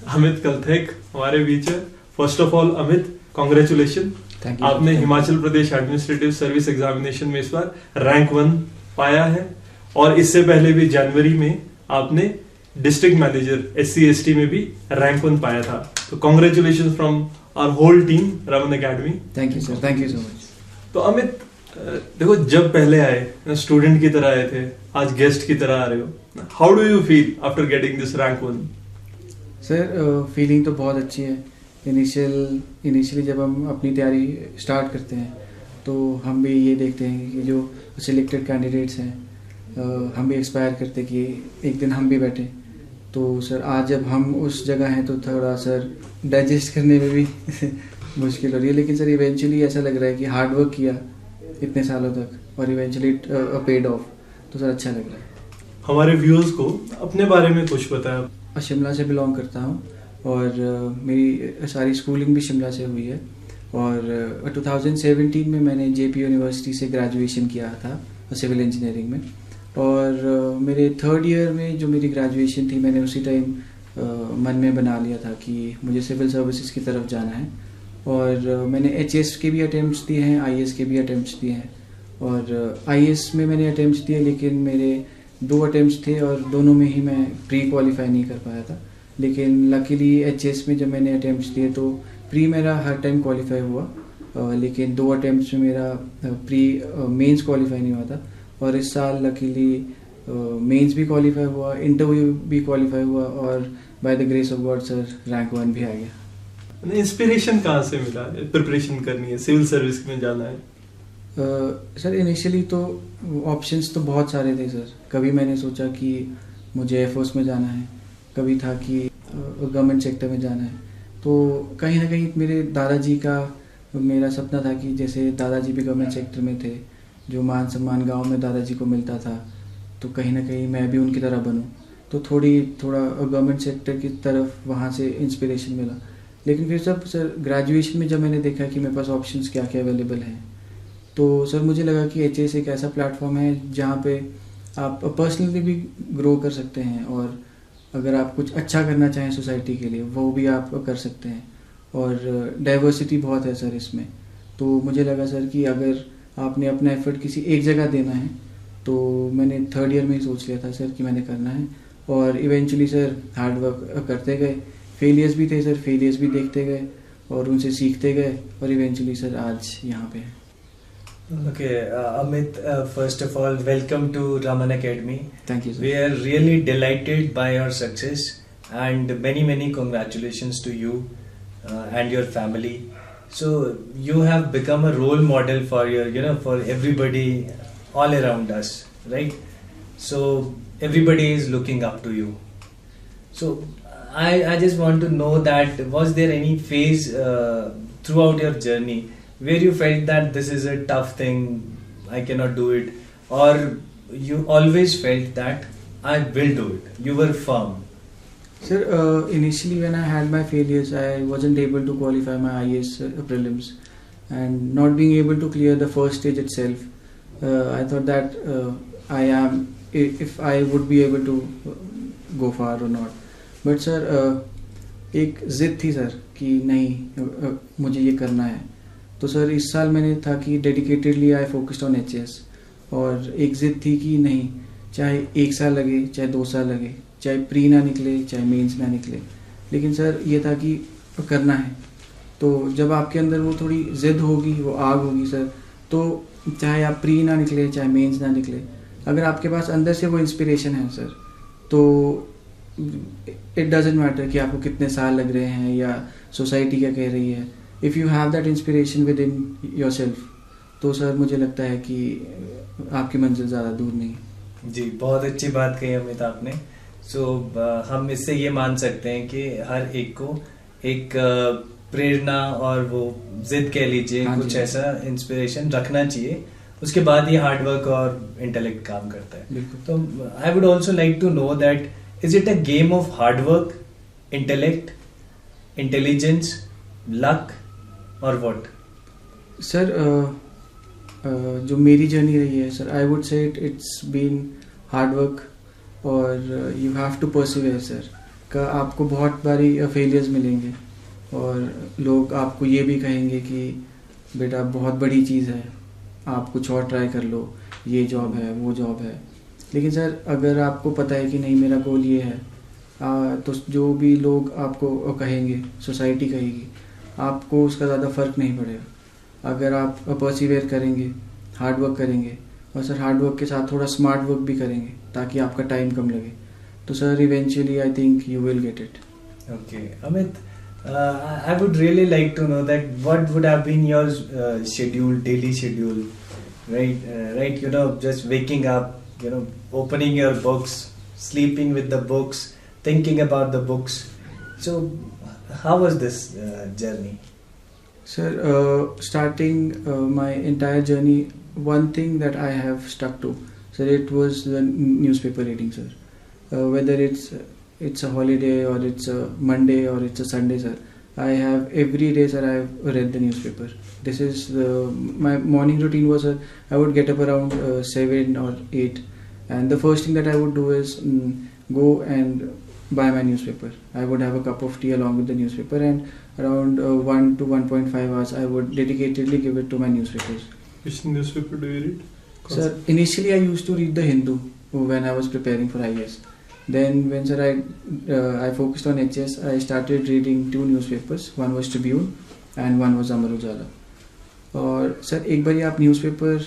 अमित कलथेक हमारे बीच है। First of all Amit, congratulation, आपने Himachal Pradesh administrative service examination में इस बार रैंक 1 पाया है और इससे पहले भी जनवरी में आपने डिस्ट्रिक्ट मैनेजर SC/ST में भी रैंक 1 पाया था। तो congratulation from our whole team Raman academy. Thank you sir, thank you so much. तो अमित देखो, जब पहले आए स्टूडेंट की तरह आए थे, आज गेस्ट की तरह आ रहे हो, how do you feel after getting this rank 1? Sir feeling तो बहुत अच्छी है। इनिशियली जब हम अपनी तैयारी स्टार्ट करते हैं तो हम भी ये देखते हैं कि जो सिलेक्टेड कैंडिडेट्स हैं हम भी एक्सपायर करते कि एक दिन हम भी बैठे। तो सर आज जब हम उस जगह हैं तो थोड़ा सर डाइजेस्ट करने में भी मुश्किल हो रही है, लेकिन सर इवेंचुअली ऐसा लग रहा है कि हार्ड वर्क किया इतने सालों तक और इवेंचुअली पेड ऑफ, तो सर अच्छा लग रहा है। हमारे व्यूअर्स को अपने बारे में कुछ बताया। शिमला से बिलोंग करता हूँ और मेरी सारी स्कूलिंग भी शिमला से हुई है और 2017 में मैंने JP यूनिवर्सिटी से ग्रेजुएशन किया था सिविल इंजीनियरिंग में। और मेरे थर्ड ईयर में जो मेरी ग्रेजुएशन थी, मैंने उसी टाइम मन में बना लिया था कि मुझे सिविल सर्विसेज की तरफ जाना है। और मैंने HS के भी अटेम्प्ट्स दिए हैं, IAS के भी अटेम्प्ट्स दिए हैं। और IAS में मैंने अटेम्प्ट्स दिए, लेकिन मेरे 2 अटेम्प्ट्स थे और दोनों में ही मैं प्री क्वालिफाई नहीं कर पाया था। लेकिन लकीली HS में जब मैंने अटेम्प्ट्स दिए तो प्री मेरा हर टाइम क्वालिफाई हुआ, लेकिन 2 अटेम्प्ट्स में मेरा प्री मेंस क्वालिफाई नहीं हुआ था। और इस साल लकीली मेंस भी क्वालिफाई हुआ, इंटरव्यू भी क्वालिफाई हुआ और by the grace of God sir rank 1 भी आ गया। इंस्पिरेशन कहाँ से मिला प्रिपरेशन करनी है, सिविल सर्विस में जाना है? सर इनिशियली तो ऑप्शंस तो बहुत सारे थे सर। कभी मैंने सोचा कि मुझे एयरफोर्स में जाना है, कभी था कि गवर्नमेंट सेक्टर में जाना है। तो कहीं ना कहीं मेरे दादाजी का मेरा सपना था कि जैसे दादाजी भी गवर्नमेंट सेक्टर में थे, जो मान सम्मान गांव में दादाजी को मिलता था, तो कहीं ना कहीं मैं भी उनकी तरह बनूं। तो थोड़ा गवर्नमेंट सेक्टर की तरफ वहाँ से इंस्पिरेशन मिला। लेकिन फिर सर ग्रेजुएशन में जब मैंने देखा कि मेरे पास ऑप्शंस क्या क्या अवेलेबल हैं, तो सर मुझे लगा कि HS एक ऐसा प्लेटफॉर्म है जहाँ पे आप पर्सनली भी ग्रो कर सकते हैं और अगर आप कुछ अच्छा करना चाहें सोसाइटी के लिए वो भी आप कर सकते हैं। और डाइवर्सिटी बहुत है सर इसमें। तो मुझे लगा सर कि अगर आपने अपना एफर्ट किसी एक जगह देना है, तो मैंने थर्ड ईयर में ही सोच लिया था सर कि मैंने करना है। और इवेंचुअली सर हार्ड वर्क करते गए, फेलियर्स भी थे सर, फेलियर्स भी देखते गए और उनसे सीखते गए और इवेंचुअली सर आज यहाँ पे हैं। Okay, Amit, first of all, welcome to Raman Academy. Thank you, sir. We are really delighted by your success and many congratulations to you and your family. So you have become a role model for for everybody all around us, right? So everybody is looking up to you. So I just want to know that was there any phase throughout your journey where you felt that this is a tough thing, I cannot do it, or you always felt that I will do it, you were firm? Sir, initially when I had my failures, I wasn't able to qualify my IAS prelims, and not being able to clear the first stage itself, I thought that if I would be able to go far or not. But sir, एक जिद थी sir कि नहीं मुझे ये करना है। तो सर इस साल मैंने था कि dedicatedly I focused on HS, और एक जिद थी कि नहीं, चाहे 1 साल लगे, चाहे 2 साल लगे, चाहे प्री ना निकले, चाहे मेंस ना निकले, लेकिन सर ये था कि करना है। तो जब आपके अंदर वो थोड़ी जिद होगी, वो आग होगी सर, तो चाहे आप प्री ना निकले, चाहे मेंस ना निकले, अगर आपके पास अंदर से वो इंस्पिरेशन है सर, तो इट डजेंट मैटर कि आपको कितने साल लग रहे हैं या सोसाइटी क्या कह रही है। If you have that inspiration with in your self, तो सर मुझे लगता है कि आपकी मंजिल ज़्यादा दूर नहीं। जी, बहुत अच्छी बात कही अमित आपने। सो हम इससे ये मान सकते हैं कि हर एक को एक प्रेरणा और वो जिद कह लीजिए, कुछ ऐसा इंस्पिरेशन रखना चाहिए, उसके बाद ये हार्ड वर्क और इंटेलेक्ट काम करता है। तो I would also like to know that is it a game of hard work, intellect, intelligence, luck और व्हाट? सर जो मेरी जर्नी रही है sir, I would say it's been hard work और you have to persevere sir. का आपको बहुत बारी फेलियर्स मिलेंगे और लोग आपको ये भी कहेंगे कि बेटा बहुत बड़ी चीज़ है, आप कुछ और ट्राई कर लो, ये जॉब है वो जॉब है। लेकिन सर अगर आपको पता है कि नहीं मेरा गोल ये है, तो जो भी लोग आपको कहेंगे, सोसाइटी कहेगी, आपको उसका ज़्यादा फ़र्क नहीं पड़ेगा अगर आप परसिवियर करेंगे, हार्ड वर्क करेंगे और सर हार्ड वर्क के साथ थोड़ा स्मार्ट वर्क भी करेंगे ताकि आपका टाइम कम लगे, तो sir eventually I think you will get it. Okay, Amit, I would really like to know that what would have been your schedule, daily schedule, right? Just waking up, opening your books, sleeping with the books, thinking about the books. So, how was this journey? Sir, starting my entire journey, one thing that I have stuck to, sir, it was the newspaper reading, sir. Whether it's a holiday or it's a Monday or it's a Sunday, sir, I have every day, sir, I have read the newspaper. This is my morning routine was, sir, I would get up around 7 or 8, and the first thing that I would do is go and buy my newspaper. I would have a cup of tea along with the newspaper, and around 1 to 1.5 hours I would dedicatedly give it to my newspapers. Which newspaper do you read? Sir, initially I used to read the Hindu when I was preparing for IAS. Then when sir I focused on HS, I started reading 2 newspapers. One was Tribune and one was Amar Ujala. और sir एक बार आप newspaper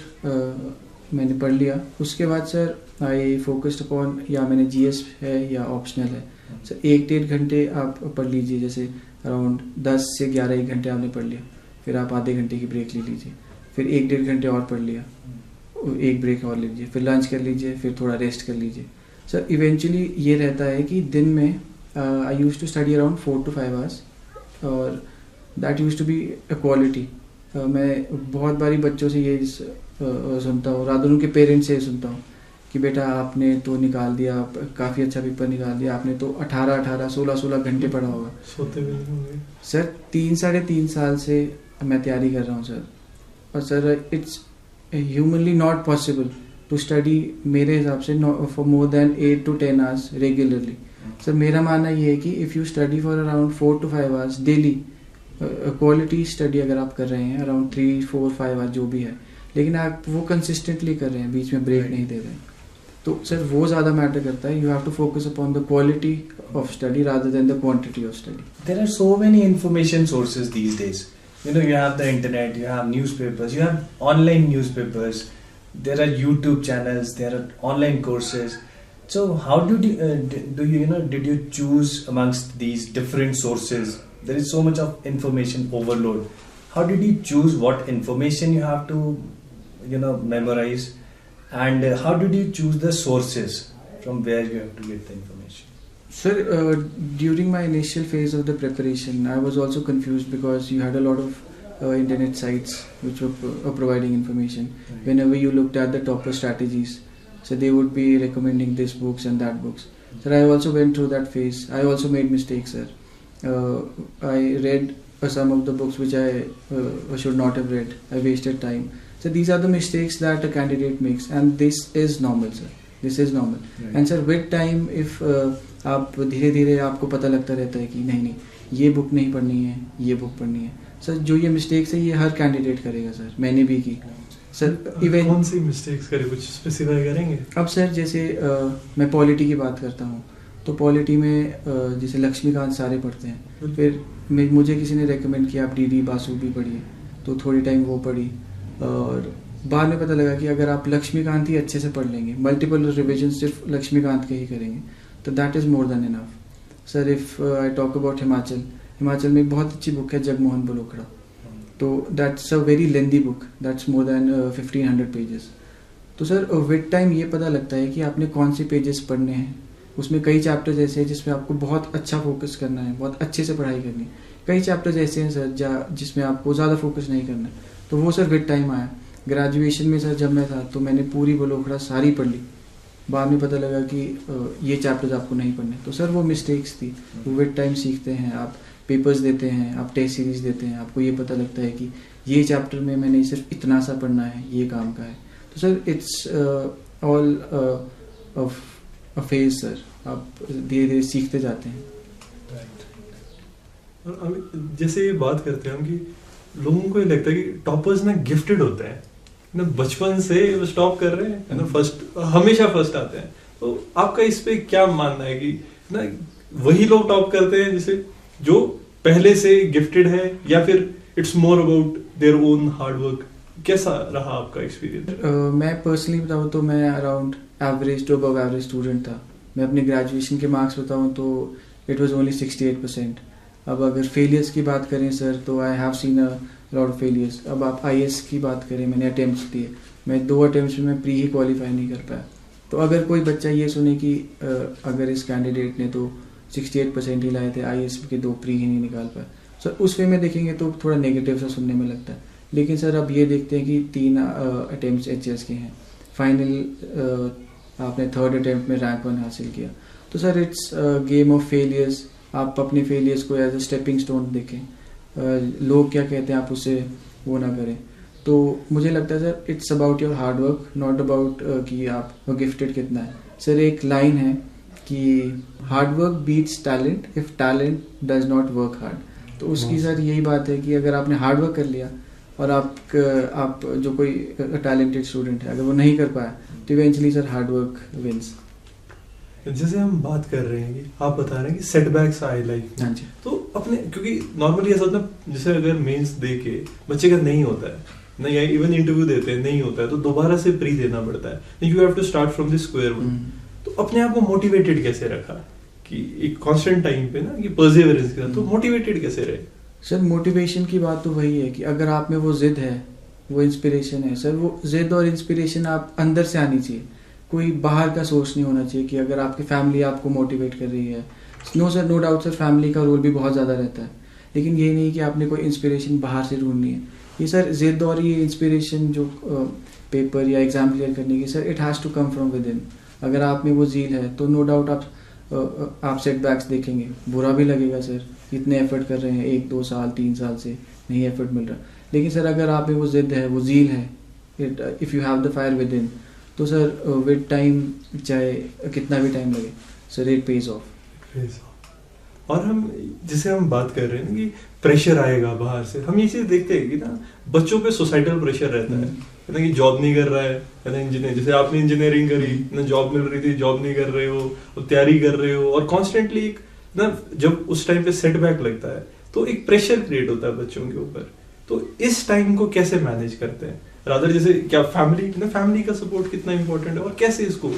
मैंने पढ़ लिया, उसके बाद sir I focused upon या मैंने जीएस है या ऑप्शनल है, सर 1-1.5 घंटे आप पढ़ लीजिए, जैसे अराउंड 10 से 11 1 घंटे आपने पढ़ लिया, फिर आप आधे घंटे की ब्रेक ले लीजिए, फिर 1-1.5 घंटे और पढ़ लिया, एक ब्रेक और लीजिए, फिर लंच कर लीजिए, फिर थोड़ा रेस्ट कर लीजिए। सर इवेंचुअली ये रहता है कि दिन में I used to study around 4 to 5 hours और that used to be a quality. मैं बहुत बारी बच्चों से ये सुनता हूँ, रादर उनके पेरेंट्स से सुनता हूँ कि बेटा आपने तो निकाल दिया, काफ़ी अच्छा पेपर निकाल दिया, आपने तो 18 16 घंटे पढ़ा होगा। सोते भी नहीं होंगे सर 3-3.5 साल से मैं तैयारी कर रहा हूँ सर, और sir it's humanly not possible to study मेरे हिसाब से for more than 8 to 10 hours regularly. Sir मेरा मानना ये है कि if you study for around 4 to 5 hours daily, quality study अगर आप कर रहे हैं अराउंड 3, 4, 5 hours जो भी है, लेकिन आप वो कंसिस्टेंटली कर रहे हैं, बीच में ब्रेक नहीं दे रहे हैं, तो सर वो ज़्यादा मैटर करता है। You have to focus upon the quality of study rather than the quantity of study. There are so many information sources these days. You have the internet, you have newspapers, you have online newspapers, there are YouTube channels, there are online courses. So how did you choose amongst these different sources? There is so much of information overload. How did you choose what information you have to memorize, and how did you choose the sources from where you have to get the information? Sir, during my initial phase of the preparation, I was also confused because you had a lot of internet sites which were providing information. Right. Whenever you looked at the topper strategies, so they would be recommending this books and that books. Sir, I also went through that phase. I also made mistakes, sir. I read some of the books which I should not have read. I wasted time. So these are the mistakes that a candidate makes, and this is normal, sir. This is normal. Right. And sir, with time, if आप धीरे धीरे आपको पता लगता रहता है कि नहीं ये बुक नहीं पढ़नी है, ये बुक पढ़नी है। सर जो ये मिस्टेक्स है ये हर कैंडिडेट करेगा सर, मैंने भी की सर। इवन कौन सी मिस्टेक्स करे, कुछ स्पेसिफाई करेंगे? अब सर जैसे मैं पॉलिटी की बात करता हूँ, तो पॉलिटी में जैसे लक्ष्मीकांत सारे पढ़ते हैं, फिर मुझे किसी ने रेकमेंड किया आप डी बासु भी पढ़िए, तो थोड़ी टाइम वो पढ़ी, और बाद में पता लगा कि अगर आप लक्ष्मीकांत ही अच्छे से पढ़ लेंगे, मल्टीपल रिविजन सिर्फ लक्ष्मीकांत के ही करेंगे, तो that is more than enough. Sir if I talk about Himachal में एक बहुत अच्छी बुक है जगमोहन बलोकड़ा, तो that's a very lengthy book, that's more than 1500 pages. तो सर विद टाइम ये पता लगता है कि आपने कौन से पेजेस पढ़ने हैं। उसमें कई चैप्टर्स ऐसे हैं जिसमें आपको बहुत अच्छा फोकस करना है, बहुत अच्छे से पढ़ाई करनी है, कई चैप्टर्स ऐसे हैं सर जिसमें आपको ज़्यादा फोकस नहीं करना है। तो वो सर विद टाइम आया। ग्रेजुएशन में सर जब मैं था तो मैंने पूरी बलोकड़ा सारी पढ़ ली, बाद में पता लगा कि ये चैप्टर्स आपको नहीं पढ़ने। तो सर वो मिस्टेक्स थी, वो विद टाइम सीखते हैं, आप पेपर्स देते हैं, आप टेस्ट सीरीज देते हैं, आपको ये पता लगता है कि ये चैप्टर में मैंने सिर्फ इतना सा पढ़ना है, ये काम का है। तो sir it's all a phase sir, आप धीरे धीरे सीखते जाते हैं। और अभी जैसे ये बात करते हैं हम कि लोगों को ये लगता है कि टॉपर्स ना गिफ्टेड होते हैं ना, बचपन से वो टॉप कर रहे हैं ना, फर्स्ट हमेशा फर्स्ट आते हैं। तो आपका इस पे क्या मानना है कि ना वही लोग टॉप करते हैं जैसे जो पहले से गिफ्टेड है, या फिर it's more about their own hard work? कैसा रहा आपका एक्सपीरियंस? मैं पर्सनली बताऊँ तो मैं around average to above average student था। मैं अपने ग्रेजुएशन के मार्क्स बताऊँ तो इट वाज ओनली 68%। अब अगर फेलियर्स की बात करें सर तो I have seen a lot of failures. अब आप आईएएस की बात करें, मैंने अटेम्प्ट्स दिए, मैं 2 अटेम्प्ट्स में मैं प्री ही क्वालिफाई नहीं कर पाया। तो अगर कोई बच्चा ये सुने कि अगर इस कैंडिडेट ने तो 68% ही लाए थे, आईएएस के 2 प्री ही नहीं निकाल पाए, सर उस वे में देखेंगे तो थोड़ा नेगेटिव सा सुनने में लगता है। लेकिन सर अब ये देखते हैं कि 3 अटेम्प्ट्स एचएस के हैं, फाइनल आपने 3rd अटेम्प्ट में रैंक 1 हासिल किया। तो sir it's game of failures. आप अपने फेलियर्स को एज अ स्टेपिंग स्टोन देखें, लोग क्या कहते हैं आप उससे वो ना करें। तो मुझे लगता है sir it's about your hard work, not about कि आप गिफ्टेड कितना है। सर एक लाइन है कि hard work beats talent if talent does not work hard. तो उसकी सर यही बात है कि अगर आपने हार्ड वर्क कर लिया और आप जो कोई टैलेंटेड स्टूडेंट है अगर वो नहीं कर पाया तो eventually sir hard work wins. जैसे हम बात कर रहे हैं कि आप बता रहे हैं कि सेटबैक्स आए लाइफ में, तो अपने क्योंकि नॉर्मली ऐसा होता है जैसे अगर मेंस दे के बच्चे का नहीं होता है ना, या इवन इंटरव्यू देते हैं नहीं होता है तो दोबारा से प्री देना पड़ता है, you have to start from the square one. तो अपने आप को मोटिवेटेड कैसे रखा कि एक कांस्टेंट टाइम पे ना कि परसिवरेंस के साथ, तो मोटिवेटेड कैसे रहे? सर मोटिवेशन की बात तो वही है कि अगर आप में वो जिद है, वो इंस्पिरेशन है सर, वो जिद और इंस्पिरेशन आप अंदर से आनी चाहिए, कोई बाहर का सोच नहीं होना चाहिए कि अगर आपकी फैमिली आपको मोटिवेट कर रही है। No sir, no doubt sir, family का रोल भी बहुत ज़्यादा रहता है, लेकिन ये नहीं कि आपने कोई इंस्पिरेशन बाहर से ढूंढनी है। ये सर जिद और ये इंस्पिरेशन जो पेपर या एग्ज़ाम क्लियर करने की, sir it has to come from within. अगर आप में वो जील है तो नो डाउट आप सेटबैक्स देखेंगे, बुरा भी लगेगा सर, इतने एफर्ट कर रहे हैं 1, 2 साल 3 साल से नहीं एफर्ट मिल रहा। लेकिन सर अगर आप में वो जिद है, वो जील है, if you have the fire with in, तो सर विद टाइम चाहे कितना भी टाइम लगे सर इट पेज ऑफ। और हम जिसे हम बात कर रहे हैं ना कि प्रेशर आएगा बाहर से, हम ये चीज देखते हैं कि ना बच्चों पे सोसाइटल प्रेशर रहता है ना कि जॉब नहीं कर रहा है ना, इंजीनियर जैसे आपने इंजीनियरिंग करी ना, जॉब मिल रही थी, जॉब नहीं कर रहे हो, तैयारी कर रहे हो, और कॉन्स्टेंटली एक ना जब उस टाइम पे सेटबैक लगता है तो एक प्रेशर क्रिएट होता है बच्चों के ऊपर। तो इस टाइम को कैसे मैनेज करते हैं? रादर जैसे क्या फैमिली का सपोर्ट कितना इंपॉर्टेंट है और कैसे इसको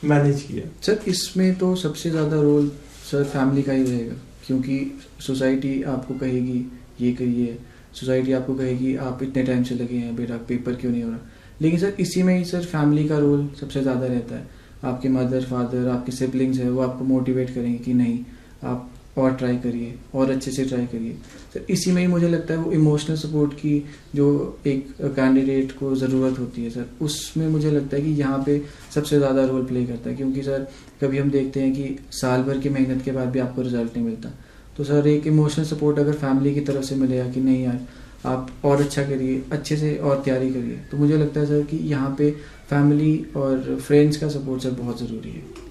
मैनेज किया? सर इसमें तो सबसे ज़्यादा रोल सर फैमिली का ही रहेगा, क्योंकि सोसाइटी आपको कहेगी ये करिए, सोसाइटी आपको कहेगी आप इतने टाइम से लगे हैं बेटा, पेपर क्यों नहीं हो रहा। लेकिन सर इसी में ही सर फैमिली का रोल सबसे ज़्यादा रहता है। आपके मदर फादर, आपके सिबलिंग्स है, वो आपको मोटिवेट करेंगे कि नहीं आप और ट्राई करिए, और अच्छे से ट्राई करिए। सर इसी में ही मुझे लगता है वो इमोशनल सपोर्ट की जो एक कैंडिडेट को ज़रूरत होती है सर, उसमें मुझे लगता है कि यहाँ पे सबसे ज़्यादा रोल प्ले करता है। क्योंकि सर कभी हम देखते हैं कि साल भर की मेहनत के बाद भी आपको रिजल्ट नहीं मिलता, तो सर एक इमोशनल सपोर्ट अगर फैमिली की तरफ से मिलेगा कि नहीं यार आप और अच्छा करिए, अच्छे से और तैयारी करिए, तो मुझे लगता है सर कि यहाँ पे फैमिली और फ्रेंड्स का सपोर्ट सर बहुत ज़रूरी है।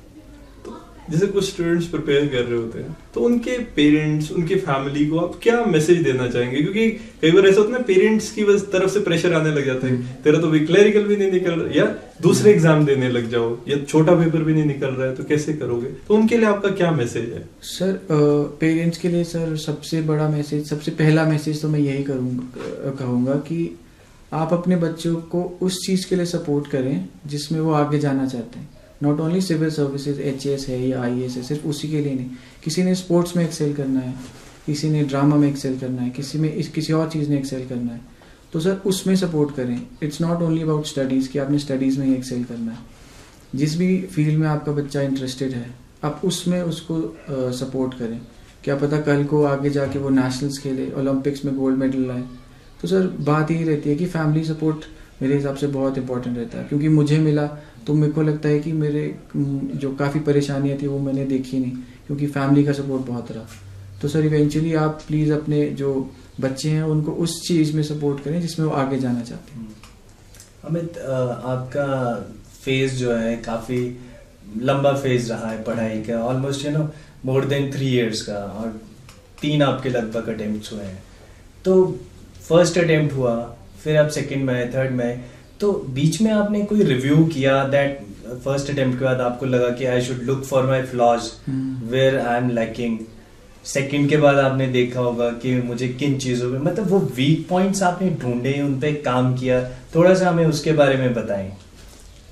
जैसे कुछ स्टूडेंट्स प्रिपेयर कर रहे होते हैं तो उनके पेरेंट्स, उनके फैमिली को आप क्या मैसेज देना चाहेंगे? क्योंकि कई बार ऐसा होता है पेरेंट्स की तरफ से प्रेशर आने लग जाता है, तेरा तो क्लरिकल भी नहीं निकल रहा, या दूसरे एग्जाम देने लग जाओ, या छोटा पेपर भी नहीं निकल रहा है, तो कैसे करोगे? तो उनके लिए आपका क्या मैसेज है? सर पेरेंट्स के लिए सर सबसे बड़ा मैसेज, सबसे पहला मैसेज तो मैं यही कहूँगा कि आप अपने बच्चों को उस चीज़ के लिए सपोर्ट करें जिसमें वो आगे जाना चाहते हैं। Not only civil services, HAS है या आईएएस है, सिर्फ उसी के लिए नहीं। किसी ने स्पोर्ट्स में एक्सेल करना है, किसी ने ड्रामा में एक्सेल करना है, किसी और चीज़ में एक्सेल करना है, तो सर उसमें सपोर्ट करें। It's not only about studies कि आपने स्टडीज़ में ही एक्सेल करना है। जिस भी फील्ड में आपका बच्चा इंटरेस्टेड है आप उसमें उसको सपोर्ट करें। क्या पता कल को आगे जाके वो नेशनल्स खेले, ओलंपिक्स में गोल्ड मेडल लाए। तो सर बात यही रहती है कि फैमिली सपोर्ट मेरे हिसाब से बहुत इंपॉर्टेंट रहता है, क्योंकि मुझे मिला तो मेरे को लगता है कि मेरे जो काफ़ी परेशानियां थी वो मैंने देखी नहीं, क्योंकि फैमिली का सपोर्ट बहुत रहा। तो सर इवेंचुअली आप प्लीज़ अपने जो बच्चे हैं उनको उस चीज़ में सपोर्ट करें जिसमें वो आगे जाना चाहते हैं। अमित, आपका फेज जो है काफ़ी लंबा फेज रहा है पढ़ाई का, almost you know more than 3 years का, और 3 आपके लगभग अटेम्प्ट हुए हैं. तो फर्स्ट अटेम्प्ट हुआ, फिर आप सेकंड में आए, थर्ड में आए, तो बीच में आपने कोई रिव्यू किया दैट फर्स्ट अटेम्प्ट के बाद आपको लगा कि I should look for my flaws where I am lacking. Second के बाद आपने देखा होगा कि मुझे किन चीज़ों में, मतलब वो वीक पॉइंट्स आपने ढूंढे, उन पे काम किया, थोड़ा सा हमें उसके बारे में बताएं.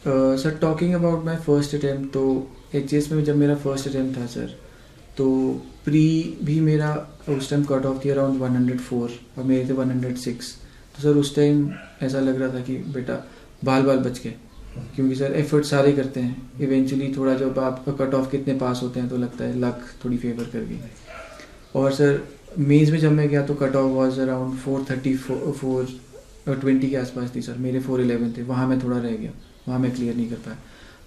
Sir talking about my first attempt, तो एचएस में जब मेरा फर्स्ट अटेम्प्ट था सर, तो प्री भी मेरा उस टाइम कट ऑफ थी अराउंड 104 और मेरे थे 106. तो सर उस टाइम ऐसा लग रहा था कि बेटा बाल बच गए, क्योंकि सर एफर्ट सारे करते हैं, इवेंचुअली थोड़ा जब आप कट ऑफ कितने पास होते हैं तो लगता है लक थोड़ी फेवर कर गई. और सर मेंस में जब मैं गया तो कट ऑफ वॉज अराउंड 420 के आसपास थी सर, मेरे 411 थे, वहाँ मैं थोड़ा रह गया, वहाँ मैं क्लियर नहीं कर पाया.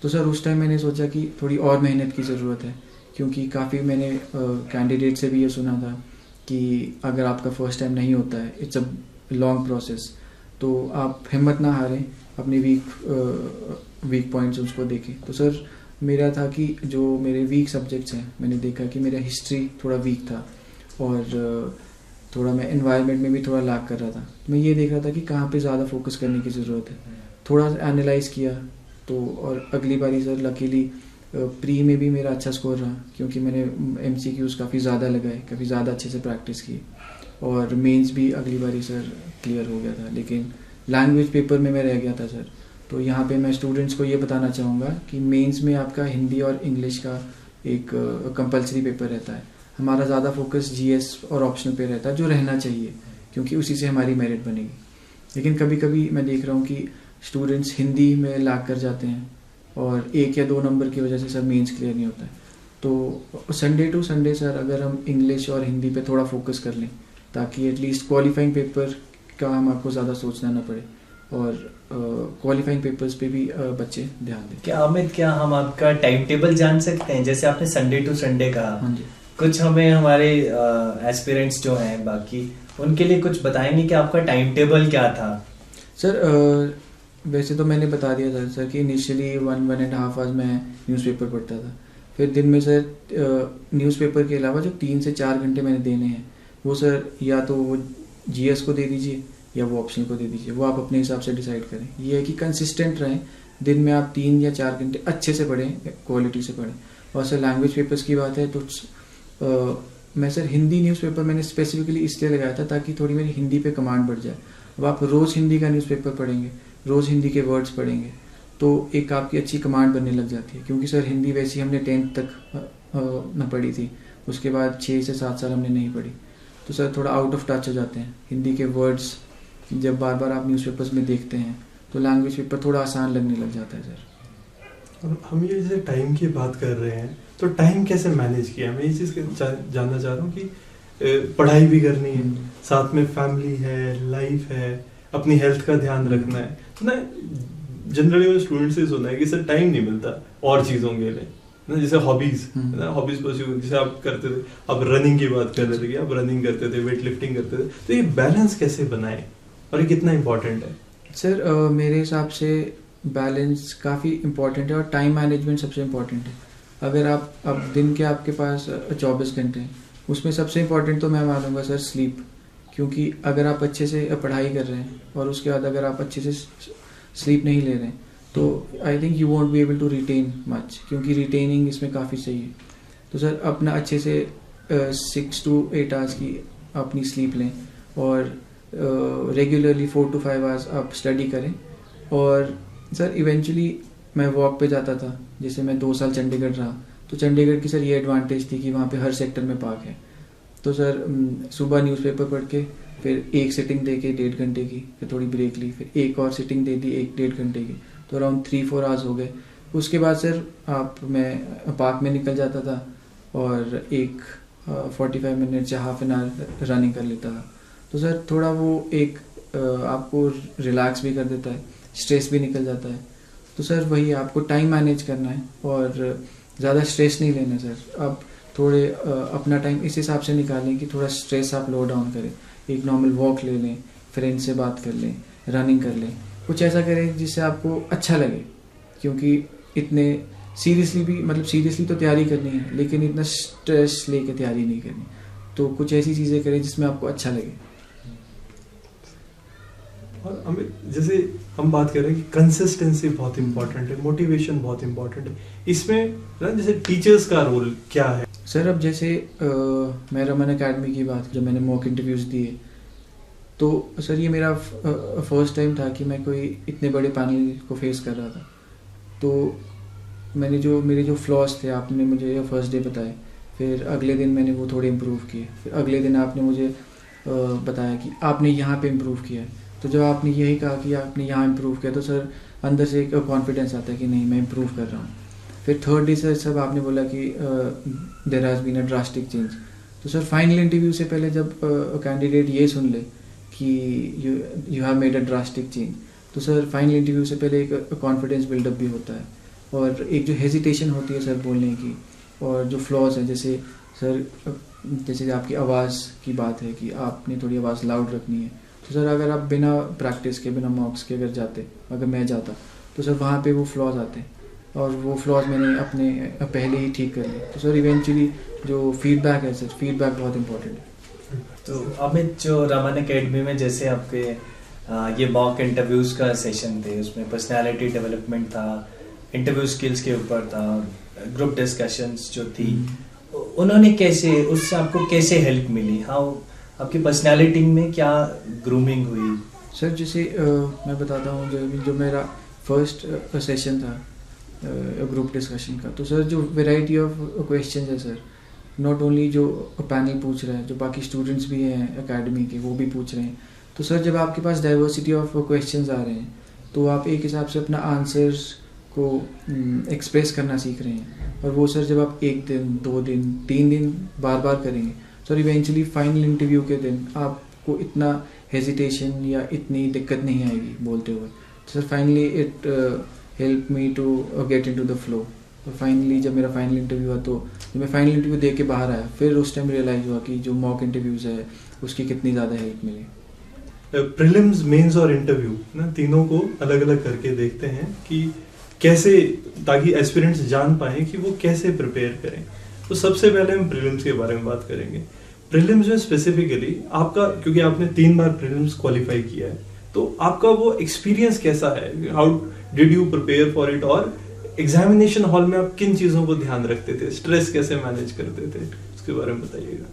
तो सर उस टाइम मैंने सोचा कि थोड़ी और मेहनत की ज़रूरत है, क्योंकि काफ़ी मैंने कैंडिडेट से भी ये सुना था कि अगर आपका फर्स्ट टाइम नहीं होता है, इट्स अ लॉन्ग प्रोसेस, तो आप हिम्मत ना हारें, अपने वीक पॉइंट्स उसको देखें. तो सर मेरा था कि जो मेरे वीक सब्जेक्ट्स हैं, मैंने देखा कि मेरा हिस्ट्री थोड़ा वीक था और थोड़ा मैं एनवायरनमेंट में भी थोड़ा लैक कर रहा था. मैं ये देख रहा था कि कहाँ पे ज़्यादा फोकस करने की ज़रूरत है. थोड़ा एनालाइज़ किया तो, और अगली बारी सर लकीली प्री में भी मेरा अच्छा स्कोर रहा, क्योंकि मैंने MCQs काफ़ी ज़्यादा लगाए, काफ़ी ज़्यादा अच्छे से प्रैक्टिस की, और मेंस भी अगली बारी सर क्लियर हो गया था. लेकिन लैंग्वेज पेपर में मैं रह गया था सर. तो यहाँ पे मैं स्टूडेंट्स को ये बताना चाहूँगा कि मेंस में आपका हिंदी और इंग्लिश का एक कंपलसरी पेपर रहता है. हमारा ज़्यादा फोकस GS और ऑप्शनल पे रहता है, जो रहना चाहिए, क्योंकि उसी से हमारी मेरिट बनेगी. लेकिन कभी कभी मैं देख रहा हूँ कि स्टूडेंट्स हिंदी में लैग कर जाते हैं और 1 या 2 नंबर की वजह से सर मेंस क्लियर नहीं होता है. तो संडे टू संडे सर अगर हम इंग्लिश और हिंदी पे थोड़ा फोकस कर लें, ताकि एटलीस्ट क्वालिफाइंग पेपर का हम आपको ज़्यादा सोचना ना पड़े, और क्वालिफाइंग पेपर्स पे भी बच्चे ध्यान दें. क्या अमित, क्या हम आपका टाइम टेबल जान सकते हैं? जैसे आपने संडे टू संडे कहा, हाँ जी, कुछ हमें हमारे एस्पिरेंट्स जो हैं बाकी, उनके लिए कुछ बताएंगे कि आपका टाइम टेबल क्या था? सर वैसे तो मैंने बता दिया था सर कि इनिशियली 1.5 आवर्स मैं न्यूज़पेपर पढ़ता था. फिर दिन में सर न्यूज़पेपर के अलावा जो 3 से 4 घंटे मैंने देने हैं, वो सर या तो वो GS को दे दीजिए या वो ऑप्शन को दे दीजिए, वो आप अपने हिसाब से डिसाइड करें. ये है कि कंसिस्टेंट रहें, दिन में आप 3 या 4 घंटे अच्छे से पढ़ें, क्वालिटी से पढ़ें. और सर लैंग्वेज पेपर्स की बात है तो मैं सर हिंदी न्यूज़पेपर मैंने स्पेसिफिकली इसलिए लगाया था ताकि थोड़ी मेरी हिंदी पे कमांड बढ़ जाए. अब आप रोज़ हिंदी का न्यूज़पेपर पढ़ेंगे, रोज़ हिंदी के वर्ड्स पढ़ेंगे, तो एक आपकी अच्छी कमांड बनने लग जाती है. क्योंकि सर हिंदी वैसी हमने 10th तक न पढ़ी थी, उसके बाद 6 से 7 साल हमने नहीं पढ़ी, तो सर थोड़ा आउट ऑफ टच हो जाते हैं. हिंदी के वर्ड्स जब बार बार आप न्यूज़पेपर्स में देखते हैं तो लैंग्वेज पेपर थोड़ा आसान लगने लग जाता है सर. हम ये जैसे टाइम की बात कर रहे हैं, तो टाइम कैसे मैनेज किया? मैं ये चीज़ जानना चाह रहा हूँ कि पढ़ाई भी करनी है, साथ में फैमिली है, लाइफ है, अपनी हेल्थ का ध्यान रखना है. तो ना जनरली मैं स्टूडेंट से सुना है कि सर टाइम नहीं मिलता और चीज़ों के लिए ना, जैसे हॉबीज ना, हॉबीज परस्यू जैसे आप करते थे, आप रनिंग की बात कर रहे थे कि आप रनिंग करते थे, वेट लिफ्टिंग करते थे, तो ये बैलेंस कैसे बनाए और ये कितना इम्पोर्टेंट है? सर मेरे हिसाब से बैलेंस काफ़ी इम्पोर्टेंट है और टाइम मैनेजमेंट सबसे इम्पोर्टेंट है. अगर आप अब दिन के आपके पास 24 घंटे हैं, उसमें सबसे इम्पोर्टेंट तो मैं मानूंगा सर स्लीप. क्योंकि अगर आप अच्छे से पढ़ाई कर रहे हैं और उसके बाद अगर आप अच्छे से स्लीप नहीं ले रहे हैं, तो I think you won't be able to retain much, क्योंकि रिटेनिंग इसमें काफ़ी चाहिए. तो सर अपना अच्छे से 6 to 8 आवर्स की अपनी स्लीप लें, और रेगुलरली 4 to 5 आवर्स आप स्टडी करें. और सर इवेंचुअली मैं वॉक पे जाता था, जैसे मैं 2 साल चंडीगढ़ रहा, तो चंडीगढ़ की सर ये एडवांटेज थी कि वहाँ पे हर सेक्टर में पार्क है. तो सर सुबह न्यूज़पेपर पढ़ के फिर एक सिटिंग दे के 1.5 घंटे की, फिर थोड़ी ब्रेक ली, फिर एक और सिटिंग दे दी 1-1.5 घंटे की, तो अराउंड 3-4 आवर्स हो गए. उसके बाद सर मैं पार्क में निकल जाता था और एक 45 मिनट या हाफ एन आवर रनिंग कर लेता था. तो सर थोड़ा वो एक आपको रिलैक्स भी कर देता है, स्ट्रेस भी निकल जाता है. तो सर वही आपको टाइम मैनेज करना है और ज़्यादा स्ट्रेस नहीं लेना सर. आप थोड़े अपना टाइम इस हिसाब से निकालें कि थोड़ा स्ट्रेस आप लो डाउन करें. एक नॉर्मल वॉक ले लें, फ्रेंड से बात कर लें, रनिंग कर लें, कुछ ऐसा करें जिससे आपको अच्छा लगे. क्योंकि इतने सीरियसली भी, मतलब सीरियसली तो तैयारी करनी है, लेकिन इतना स्ट्रेस लेके तैयारी नहीं करनी। तो कुछ ऐसी चीज़ें करें जिसमें आपको अच्छा लगे। और अमित, जैसे हम बात कर रहे हैं कि कंसिस्टेंसी बहुत इंपॉर्टेंट है, मोटिवेशन बहुत इंपॉर्टेंट है, इसमें ना जैसे टीचर्स का रोल क्या है? सर अब जैसे मैं रमन अकेडमी की बात, जब मैंने मॉक इंटरव्यूज़ दिए, तो सर ये मेरा फर्स्ट टाइम था कि मैं कोई इतने बड़े पैनल को फेस कर रहा था। तो मेरे जो फ्लॉज थे आपने मुझे फर्स्ट डे बताए, फिर अगले दिन मैंने वो थोड़े इम्प्रूव किए, फिर अगले दिन आपने मुझे बताया कि आपने यहाँ पे इम्प्रूव किया है। तो जब आपने यही कहा कि आपने यहाँ इम्प्रूव किया, तो सर अंदर से एक कॉन्फिडेंस आता है कि नहीं, मैं इम्प्रूव कर रहा हूँ। फिर थर्ड डे सर सब आपने बोला कि there has been a drastic change. तो सर फाइनल इंटरव्यू से पहले जब कैंडिडेट ये सुन ले कि you have made a drastic change, तो सर फाइनल इंटरव्यू से पहले एक कॉन्फिडेंस बिल्डअप भी होता है, और एक जो हेजिटेशन होती है सर बोलने की, और जो फ्लॉज है, जैसे सर जैसे आपकी आवाज़ की बात है कि आपने थोड़ी आवाज़ लाउड रखनी है। तो सर अगर आप बिना प्रैक्टिस के, बिना मॉक्स के अगर मैं जाता, तो सर वहाँ पे वो फ्लॉज आते हैं, और वो फ्लॉज मैंने अपने पहले ही ठीक कर लिए। तो सर इवेंचुअली जो फीडबैक है सर, फीडबैक बहुत इंपॉर्टेंट है। तो अमित, जो रमन अकेडमी में जैसे आपके ये मॉक इंटरव्यूज का सेशन थे, उसमें पर्सनालिटी डेवलपमेंट था, इंटरव्यू स्किल्स के ऊपर था, ग्रुप डिस्कशंस जो थी, उन्होंने कैसे, उससे आपको कैसे हेल्प मिली? हाउ आपकी पर्सनालिटी में क्या ग्रूमिंग हुई? सर जैसे मैं बताता हूँ, जो मेरा फर्स्ट सेशन था ग्रुप डिस्कशन का, तो सर जो वैरायटी ऑफ क्वेश्चंस है सर, नॉट ओनली जो पैनल पूछ रहा है, जो बाकी स्टूडेंट्स भी हैं एकेडमी के वो भी पूछ रहे हैं। तो सर जब आपके पास डाइवर्सिटी ऑफ क्वेश्चंस आ रहे हैं, तो आप एक हिसाब से अपना आंसर्स को एक्सप्रेस करना सीख रहे हैं, और वो सर जब आप 1 दिन 2 दिन 3 दिन बार बार करेंगे, सर इवेंचुअली फाइनल इंटरव्यू के दिन आपको इतना हेजिटेशन या इतनी दिक्कत नहीं आएगी बोलते हुए। तो sir finally it help me to get into the flow. तो फाइनली जब मेरा फाइनल इंटरव्यू हुआ, तो जब मैं फाइनल इंटरव्यू दे के बाहर आया, फिर उस टाइम रियलाइज़ हुआ कि जो मॉक इंटरव्यूज़ है उसकी कितनी ज़्यादा हेल्प मिली। प्रीलिम्स, मेंस और इंटरव्यू ना, तीनों को अलग अलग करके देखते हैं कि कैसे, ताकि एस्पिरेंट्स जान पाएं कि वो कैसे प्रिपेयर करें। तो सबसे पहले हम प्रीलिम्स के बारे में बात करेंगे। प्रीलिम्स में स्पेसिफिकली आपका, क्योंकि आपने 3 बार प्रीलिम्स क्वालिफाई किया है, तो आपका वो एक्सपीरियंस कैसा है? How did you prepare for it? और एग्जामिनेशन हॉल में आप किन चीजों को ध्यान रखते थे? स्ट्रेस कैसे मैनेज करते थे? उसके बारे में बताइएगा।